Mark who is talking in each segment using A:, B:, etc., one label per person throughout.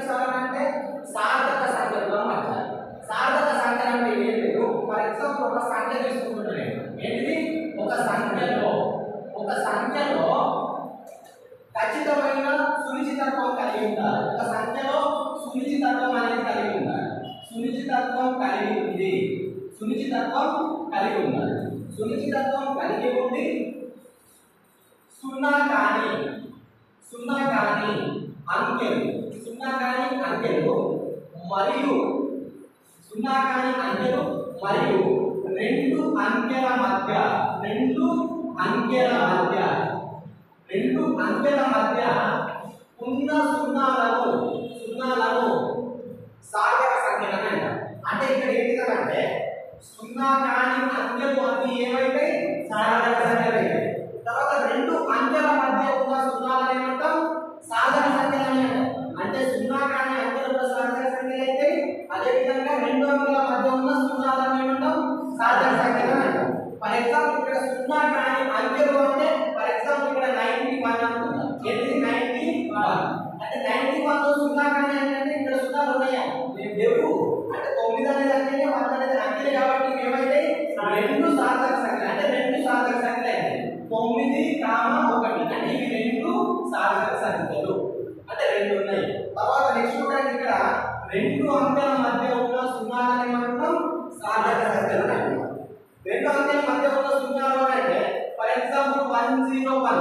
A: తీసుకోవాలంటే సార్థక సంఖ్యలో మార్చాలి. సార్థక సంఖ్య అంటే ఏం లేదు. ఫర్ ఎగ్జాంపుల్ ఒక సంఖ్య తీసుకుంటున్నాను. ఏంటిది? ఒక సంఖ్యలో ఖచ్చితమైన సునిశ్చితత్వం కలిగి ఉండాలి. ఒక సంఖ్యలో సునిశ్చితత్వం అనేది కలిగి ఉండాలి. సునిశ్చితత్వం కలిగి ఉంది. సునిశ్చితత్వం కలిగి ఉండాలి. సునిశ్చితత్వం కలిగి ఉండి సున్నా కాని అంకెలు మరియు రెండు అంకెల మధ్య ఉన్న సున్నాలను సార్థక సంఖ్యలు అంటారు. అంటే ఇక్కడ ఏంటంటే సున్నా కాని అంకెలు అన్ని ఏవైతే సార్థక సంఖ్యలు అయితే, తర్వాత రెండు అంకెల మధ్య ఉన్న సున్నాలను ఏమంటాం? సాధక సంఖ్యలు అంటాం. అంటే సున్నా కాని అంకెలు ఉన్న సాధక సంఖ్యలు అయితే, అదే విధంగా రెండు అంకెల మధ్య ఉన్న సున్నాలను ఏమంటాం? సాధక సంఖ్యలు అంటాం. ఫర్ ఎగ్జాంపుల్ ఇక్కడ సున్నా కాని అంకెలు అంటే ఫర్ ఎగ్జాంపుల్ ఇక్కడ 91 అనుకుందాం. ఏంటి 91? అంటే 91 లో సున్నా కాని అంటే ఇక్కడ సున్నాలు ఉన్నాయా? లేవు. అంటే 9 అనేది అంకెనే, 1 అనేది అంకెనే. కాబట్టి ఏమైతే రెండు సాధక సంఖ్యలు, అంటే రెండు సాధక సంఖ్యలు అయితే 9, 1 అంటే ఇవి రెండు సాధక సంఖ్యలు. అంటే రెండు ఉన్నాయి. తర్వాత నెక్స్ట్ చూడండి, ఇక్కడ రెండు అంకెల మధ్య ఉన్న సున్నాలను ఏమంటాం? సాధక సంఖ్యలు అంటాం. రెండు అంకెల మధ్య ఉన్న సున్నాలు అంటే ఫర్ ఎగ్జాంపుల్ 101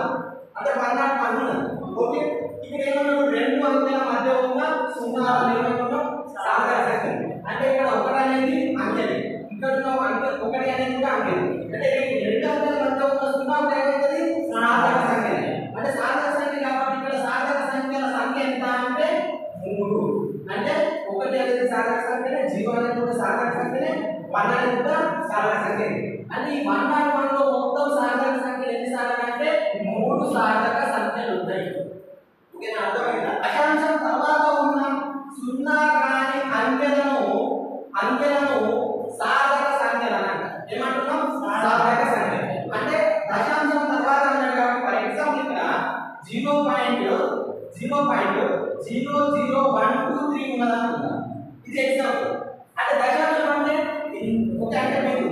A: అంటే 101. ఓకే, ఇక్కడ ఏమన్నా రెండు అంకెల మధ్య ఉన్న సున్నాలను ఏమంటాం? సాధక సంఖ్యలు. అంటే ఇక్కడ 1 అనేది అంకెనే, ఇక్కడ ఉన్న అంకె 1 అనేది కూడా అంకెనే. అంటే రెండు అంకెల మధ్య ఉన్న సున్నా ఏమవుతుంది? సాధక సంఖ్యనే. అంటే సాధక సంఖ్య కాబట్టి ఇక్కడ సాధక సంఖ్యల సంఖ్య ఎంత అంటే 3. అంటే 1 అనేది సాధక సంఖ్యనే, 0 అనేది కూడా సాధక సంఖ్యనే, 1 అనేది కూడా సాధక సంఖ్యనే. అంటే ఈ 101 లో మొత్తం సాధక సంఖ్యలు ఎన్ని సాధక అంటే 3 సాధక సంఖ్యలు ఉన్నాయి. ఓకేనా? అర్థమైందా? దశాంశం తర్వాత ఉన్న సున్నా కాని అంకెలను సాధక సంఖ్యలు అంటారు. ఏమంటున్నాం? సాధక సంఖ్య. అంటే దశాంశం తర్వాత అన్నాడు కాబట్టి ఫర్ ఎగ్జాంపుల్ ఇక్కడ 0.000123 ఉన్నదనుకుందాం. ఇది ఎగ్జాంపుల్. అంటే దశాంశం అంటే ఒక అంటే మీరు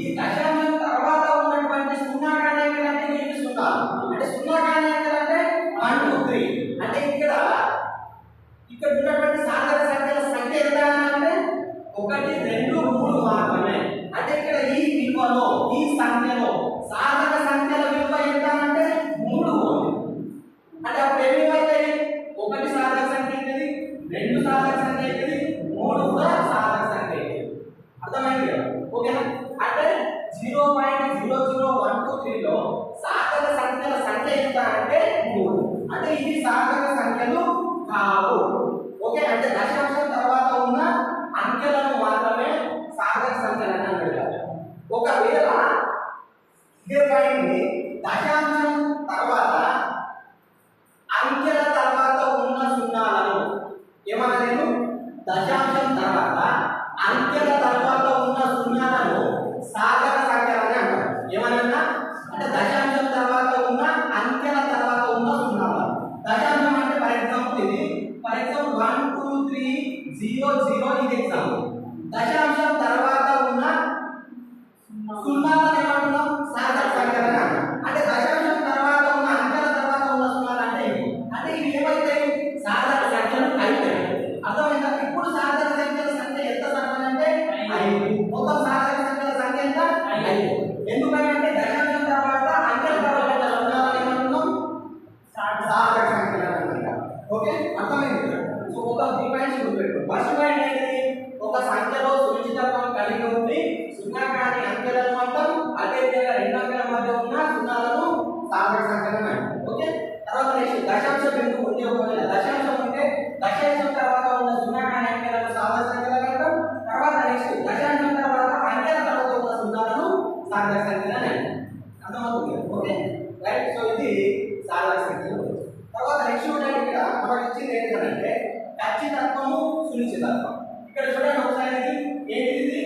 A: ఈ దశాంశం తర్వాత ఉన్నటువంటి సున్నా కాని అంకెలు అంటే మీరు సున్నాలు. అంటే సున్నా కాని అంకెలు అంటే 1 2 3. అంటే ఇక్కడ ఉన్నటువంటి సాధక సంఖ్యల సంఖ్య ఎంత అంటే 1 2 3 మాత్రమే. అంటే ఇక్కడ ఈ విలువలో, ఈ సంఖ్యలో సాధక సంఖ్యల విలువ ఎంత అంటే 3 ఉంది. అంటే అప్పుడు ఏమైతే 1 సాధక సంఖ్య అవుతుంది, 2 సాధక సంఖ్య అవుతుంది, 3 కూడా సాధక సంఖ్య అవుతుంది. అర్థమైంది కదా? ఓకేనా? అంటే 0.00123 లో సాధక సంఖ్యల సంఖ్య ఎంత అంటే 3. అంటే ఇవి సాధక సంఖ్యలు కావు. ఓకే, అంటే దశాంశం తర్వాత ఉన్న అంకెలను మాత్రమే సాధక సంఖ్యలు అని అంటారు. ఒకవేళ ఇదే పాయింట్ని దశాంశం తర్వాత అంకెల తర్వాత ఉన్న సున్నాలను ఏమన్నా నేను దశాంశం తర్వాత అంకెల తర్వాత ఉన్న సున్నాలను సాధక సంఖ్యలు అని అంటారు. ఏమన్నా అంటే దశాంశం తర్వాత ఉన్న అంకెల తర్వాత ఉన్న సున్నాలు. దశాంశం అంటే ఫర్ ఎగ్జాంపుల్ 1 2 3 0 0 ఇది ఎగ్జాంపుల్. దశాంశం తర్వాత ఉన్న సున్నాలను ఏమంటున్నాం? సాధక సంఖ్యలు అని అంటాం. అంటే దశాంశం తర్వాత ఉన్న అంకెల తర్వాత ఉన్న సున్నాలు అంటే ఇవి ఏమైతే సాధక సంఖ్యలు అయిపోయాయి. అర్థమైందా? ఇప్పుడు సాధక సంఖ్యల సంఖ్య ఎంత అంటే 5. మొత్తం సాధక సంఖ్యల సంఖ్య ఎంత? 5. ఎందుకంటే దశాంశం తర్వాత అంకెల తర్వాత ఉన్న సున్నాలను ఏమంటున్నాం? సాధక సంఖ్యలు అని అంటాం. ఓకే, అర్థమైంది. సో ఒక 3 పాయింట్స్ గుర్తుపెట్టు. ఫస్ట్ పాయింట్ ఏంటి? ఒక సంఖ్యలో సునిశ్చితత్వం కలిగి ఉండి సున్నా కాని అంకెలను అంటాం. అదే విధంగా రెండు అంకెల మధ్య ఉన్న సున్నాలను సాధక సంఖ్యలు అంటాం. ఓకే, తర్వాత నెక్స్ట్ దశాంశం ఎందుకు ఉంది? ఒకవేళ దశాంశం ఉంటే దశాంశం తర్వాత ఉన్న సున్నా కాని అంకెలను సాధక సంఖ్యలు అంటాం. తర్వాత నెక్స్ట్ దశాంశం తర్వాత అంకెల తర్వాత ఉన్న సున్నాలను సాధక సంఖ్యలు అంటాం. అర్థమవుతుంది? Okay, right. సో ఇది సాధక సంఖ్యలు. తర్వాత నెక్స్ట్ చూడండి, ఇక్కడ మనకి ఇచ్చింది ఏంటంటే ఖచ్చితత్వము, సునిశ్చితత్వం. ఇక్కడ చూడండి ఒకసారి, ఏంటిది?